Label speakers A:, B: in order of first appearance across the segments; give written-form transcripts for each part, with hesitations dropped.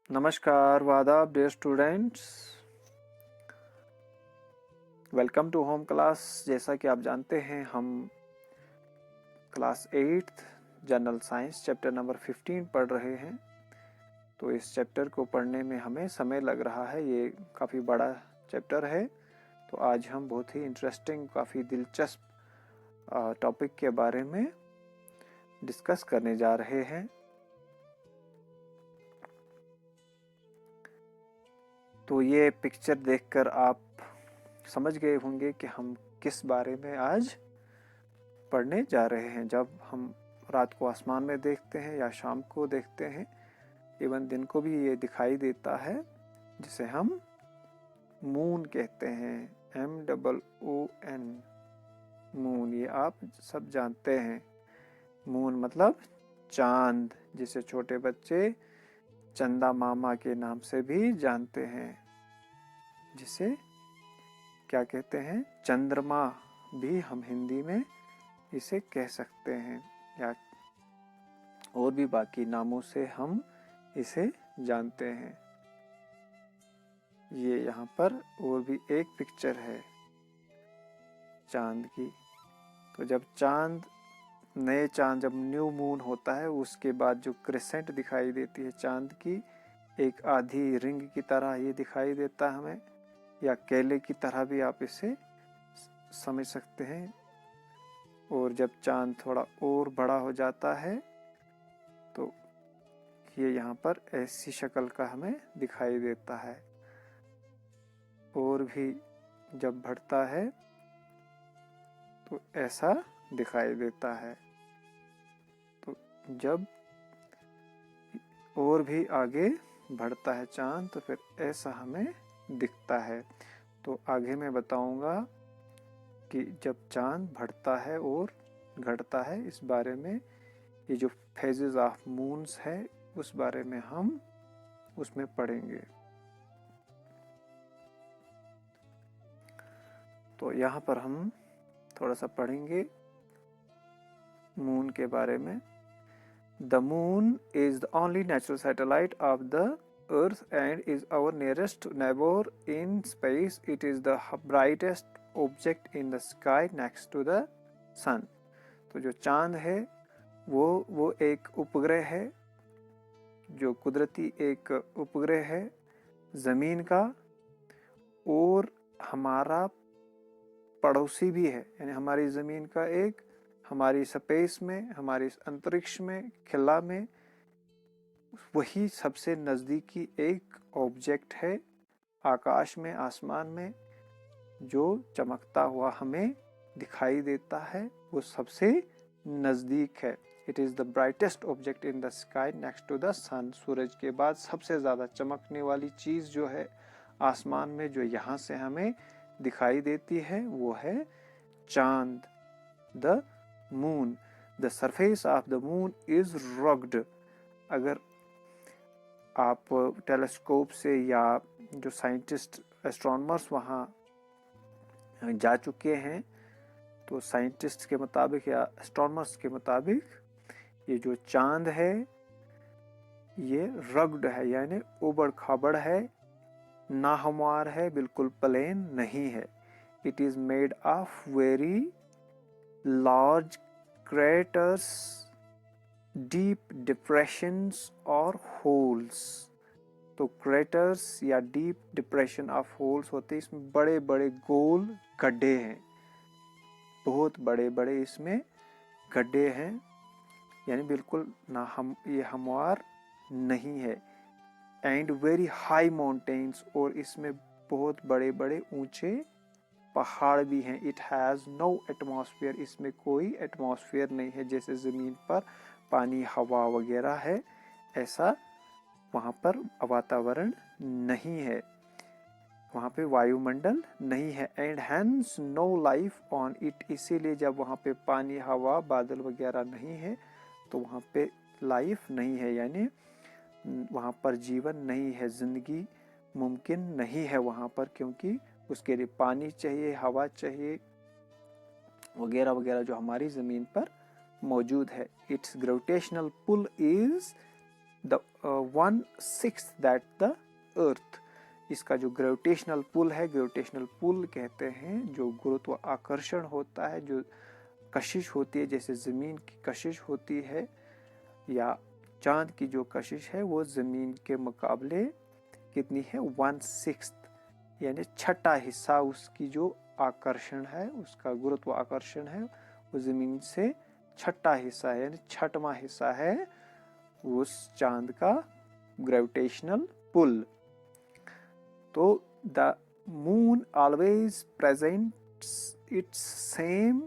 A: नमस्कार वादाब dear students, welcome to home class. जैसा कि आप जानते हैं हम class 8 general science chapter number 15 पढ़ रहे हैं। तो इस चैप्टर को पढ़ने में हमें समय लग रहा है, ये काफ़ी बड़ा चैप्टर है। तो आज हम बहुत ही इंटरेस्टिंग, काफ़ी दिलचस्प टॉपिक के बारे में डिस्कस करने जा रहे हैं। तो ये पिक्चर देखकर आप समझ गए होंगे कि हम किस बारे में आज पढ़ने जा रहे हैं। जब हम रात को आसमान में देखते हैं या शाम को देखते हैं, इवन दिन को भी ये दिखाई देता है, जिसे हम मून कहते हैं, MOON, मून। ये आप सब जानते हैं। मून मतलब चांद, जिसे छोटे बच्चे चंदा मामा के नाम से भी जानते हैं, जिसे क्या कहते हैं, चंद्रमा भी हम हिंदी में इसे कह सकते हैं, या और भी बाकी नामों से हम इसे जानते हैं। ये यहाँ पर और भी एक पिक्चर है चांद की। तो जब नए चांद, जब न्यू मून होता है, उसके बाद जो क्रिसेंट दिखाई देती है चांद की, एक आधी रिंग की तरह ये दिखाई देता है हमें, या केले की तरह भी आप इसे समझ सकते हैं। और जब चांद थोड़ा और बड़ा हो जाता है तो ये यहाँ पर ऐसी शक्ल का हमें दिखाई देता है। और भी जब बढ़ता है तो ऐसा दिखाई देता है। तो जब और भी आगे बढ़ता है चांद तो फिर ऐसा हमें दिखता है। तो आगे मैं बताऊंगा कि जब चांद बढ़ता है और घटता है, इस बारे में, ये जो फेजेस ऑफ मून्स है उस बारे में हम उसमें पढ़ेंगे। तो यहाँ पर हम थोड़ा सा पढ़ेंगे मून के बारे में। The moon is the only natural satellite of the earth and is our nearest neighbour in space. It is the brightest object in the sky next to the sun. तो जो चांद है वो एक उपग्रह है, जो कुदरती एक उपग्रह है जमीन का, और हमारा पड़ोसी भी है। यानी हमारी जमीन का एक, हमारी स्पेस में, हमारी अंतरिक्ष में, खिला में, वही सबसे नजदीकी एक ऑब्जेक्ट है आकाश में, आसमान में, जो चमकता हुआ हमें दिखाई देता है, वो सबसे नजदीक है। It is the brightest object in the sky next to the sun. सूरज के बाद सबसे ज्यादा चमकने वाली चीज जो है आसमान में, जो यहाँ से हमें दिखाई देती है, वो है चांद, the moon. The surface of the moon is rocked. अगर आप टेलीस्कोप से, या जो साइंटिस्ट, एस्ट्रोनॉमर्स वहाँ जा चुके हैं, तो साइंटिस्ट के मुताबिक या एस्ट्रोनॉमर्स के मुताबिक ये जो चांद है ये रग्ड है, यानी उबड़ खाबड़ है, नाहमवार है, बिल्कुल प्लेन नहीं है। It is made of very large craters, deep depressions और होल्स। तो क्रेटर्स या डीप डिप्रेशन ऑफ होल्स होते हैं, इसमें बड़े बड़े गोल गड्ढे हैं, बहुत बड़े बड़े इसमें गड्ढे हैं, यानी बिल्कुल ये हमवार नहीं है। एंड वेरी हाई माउंटेन्स, और इसमें बहुत बड़े बड़े ऊंचे पहाड़ भी हैं। इट हैज नो एटमॉस्फेयर, इसमें कोई एटमॉस्फेयर नहीं है। जैसे जमीन पर पानी, हवा वगैरह है, ऐसा वहां पर वातावरण नहीं है, वहां पे वायुमंडल नहीं है। And has no life on it, इसीलिए जब वहां पे पानी, हवा, बादल वगैरह नहीं है तो वहां पे लाइफ नहीं है, यानी वहां पर जीवन नहीं है, जिंदगी मुमकिन नहीं है वहां पर, क्योंकि उसके लिए पानी चाहिए, हवा चाहिए वगैरह वगैरह, जो हमारी जमीन पर मौजूद है। It's gravitational pull is the 1/6 that the earth. इसका जो ग्रेविटेशनल पुल है, ग्रेविटेशनल पुल कहते हैं जो गुरुत्व आकर्षण होता है, जो कशिश होती है, जैसे ज़मीन की कशिश होती है या चांद की जो कशिश है वो ज़मीन के मुकाबले कितनी है, 1/6, यानी छठा हिस्सा उसकी जो आकर्षण है, उसका गुरुत्व आकर्षण है वो ज़मीन से छठा हिस्सा है, यानी छठवां हिस्सा है उस चांद का ग्रेविटेशनल पुल। तो the moon always presents it's same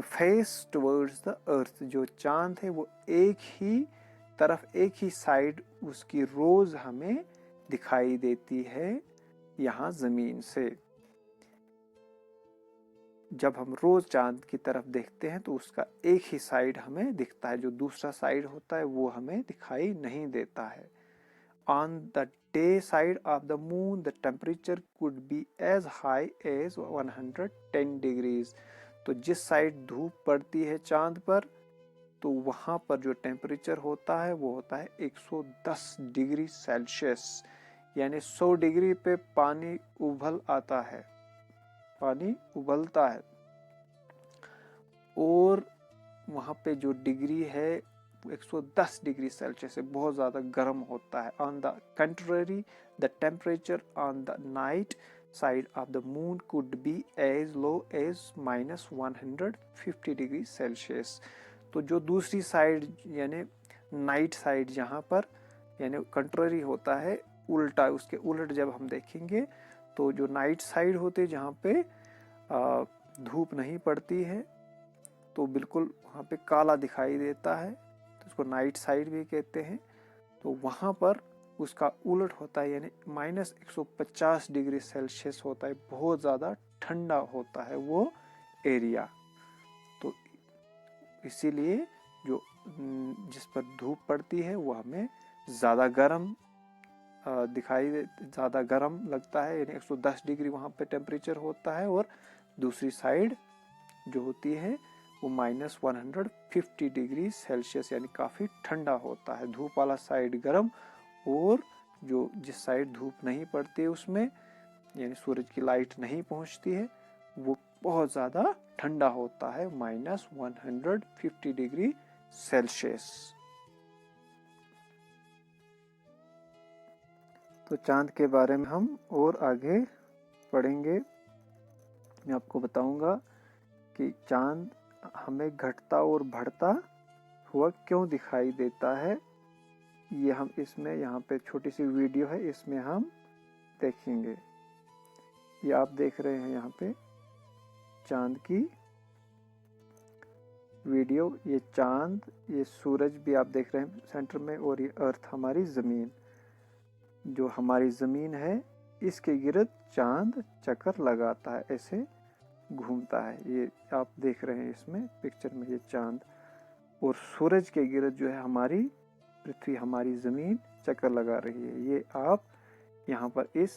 A: face towards the earth. जो चांद है वो एक ही तरफ, एक ही साइड उसकी रोज हमें दिखाई देती है यहाँ जमीन से। जब हम रोज चांद की तरफ देखते हैं तो उसका एक ही साइड हमें दिखता है, जो दूसरा साइड होता है वो हमें दिखाई नहीं देता है। On the day side of the moon, the temperature could be as high as 110 degrees। तो जिस साइड धूप पड़ती है चांद पर, तो वहां पर जो टेम्परेचर होता है वो होता है 110 डिग्री सेल्सियस, यानी 100 डिग्री पे पानी उबल आता है, पानी उबलता है। और वहां पे जो डिग्री है 110 डिग्री सेल्सियस से बहुत ज़्यादा गर्म होता है। On the contrary, the temperature on the night side of the moon could be as low as -150 degree Celsius. तो जो दूसरी साइड यानी नाइट साइड जहाँ पर यानी कंट्ररी होता है, उल्टा, उसके उलट जब हम देखेंगे तो जो नाइट साइड होते जहाँ पे धूप नहीं पड़ती है तो बिल्कुल वहाँ पे काला दिखाई देता है, तो उसको नाइट साइड भी कहते हैं। तो वहाँ पर उसका उलट होता है, यानी -150 डिग्री सेल्सियस होता है, बहुत ज़्यादा ठंडा होता है वो एरिया। तो इसीलिए जो जिस पर धूप पड़ती है वो हमें ज़्यादा गर्म ज़्यादा गर्म लगता है, यानी 110 डिग्री वहाँ पे टेम्परेचर होता है, और दूसरी साइड जो होती है वो -150 डिग्री सेल्सियस यानी काफ़ी ठंडा होता है। धूप वाला साइड गर्म, और जो जिस साइड धूप नहीं पड़ती है उसमें यानी सूरज की लाइट नहीं पहुंचती है वो बहुत ज़्यादा ठंडा होता है, -150 डिग्री सेल्सियस। तो चांद के बारे में हम और आगे पढ़ेंगे। मैं आपको बताऊंगा कि चांद हमें घटता और बढ़ता हुआ क्यों दिखाई देता है। ये हम इसमें यहाँ पे छोटी सी वीडियो है, इसमें हम देखेंगे। ये आप देख रहे हैं यहाँ पे चांद की वीडियो। ये चांद, ये सूरज भी आप देख रहे हैं सेंटर में, और ये अर्थ हमारी ज़मीन, जो हमारी ज़मीन है इसके गिर्द चांद चक्कर लगाता है, ऐसे घूमता है। ये आप देख रहे हैं इसमें पिक्चर में, ये चांद और सूरज के गिर्द जो है हमारी पृथ्वी, हमारी ज़मीन चक्कर लगा रही है। ये आप यहाँ पर इस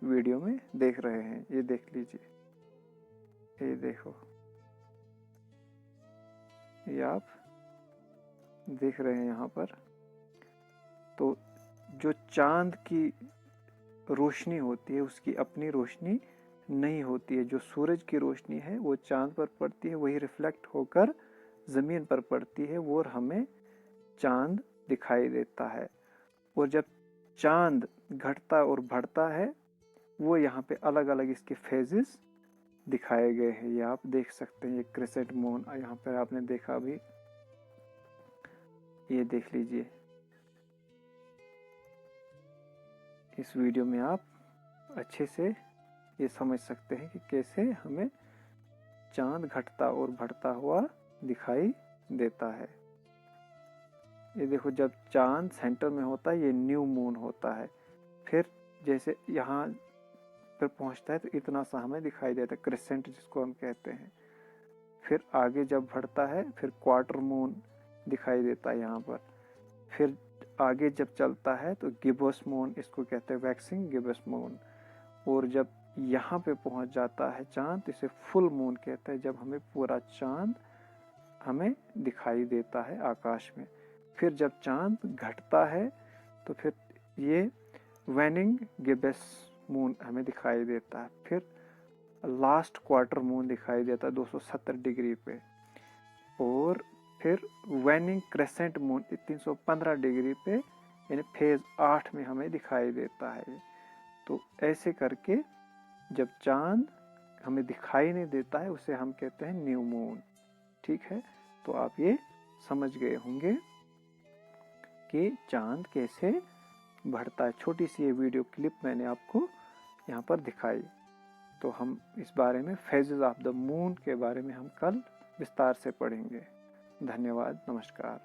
A: वीडियो में देख रहे हैं, ये देख लीजिए, ये देखो, ये आप देख रहे हैं यहाँ पर। तो जो चांद की रोशनी होती है उसकी अपनी रोशनी नहीं होती है। जो सूरज की रोशनी है वो चांद पर पड़ती है, वही रिफ्लेक्ट होकर ज़मीन पर पड़ती है, वो हमें चांद दिखाई देता है। और जब चांद घटता और बढ़ता है वो यहाँ पे अलग अलग इसके फेजेस दिखाए गए हैं। ये आप देख सकते हैं, ये क्रिसेंट मून यहाँ पर आपने देखा अभी, ये देख लीजिए। इस वीडियो में आप अच्छे से ये समझ सकते हैं कि कैसे हमें चांद घटता और बढ़ता हुआ दिखाई देता है। ये देखो, जब चांद सेंटर में होता है ये न्यू मून होता है, फिर जैसे यहाँ पर पहुँचता है तो इतना सा हमें दिखाई देता है, क्रिसेंट जिसको हम कहते हैं। फिर आगे जब बढ़ता है फिर क्वार्टर मून दिखाई देता है यहाँ पर। फिर आगे जब चलता है तो गिब्बस मून, इसको कहते हैं वैक्सिंग गिब्बस मून। और जब यहाँ पे पहुँच जाता है चांद, इसे फुल मून कहते हैं, जब हमें पूरा चांद हमें दिखाई देता है आकाश में। फिर जब चांद घटता है तो फिर ये वैनिंग गिब्बस मून हमें दिखाई देता है। फिर लास्ट क्वार्टर मून दिखाई देता है 270 डिग्री पे, और फिर वैनिंग क्रेसेंट मून 315 डिग्री पे यानी फेज 8 में हमें दिखाई देता है। तो ऐसे करके जब चांद हमें दिखाई नहीं देता है उसे हम कहते हैं न्यू मून। ठीक है, तो आप ये समझ गए होंगे कि चांद कैसे बढ़ता है। छोटी सी ये वीडियो क्लिप मैंने आपको यहाँ पर दिखाई। तो हम इस बारे में फेजेस ऑफ द मून के बारे में हम कल विस्तार से पढ़ेंगे। धन्यवाद, नमस्कार।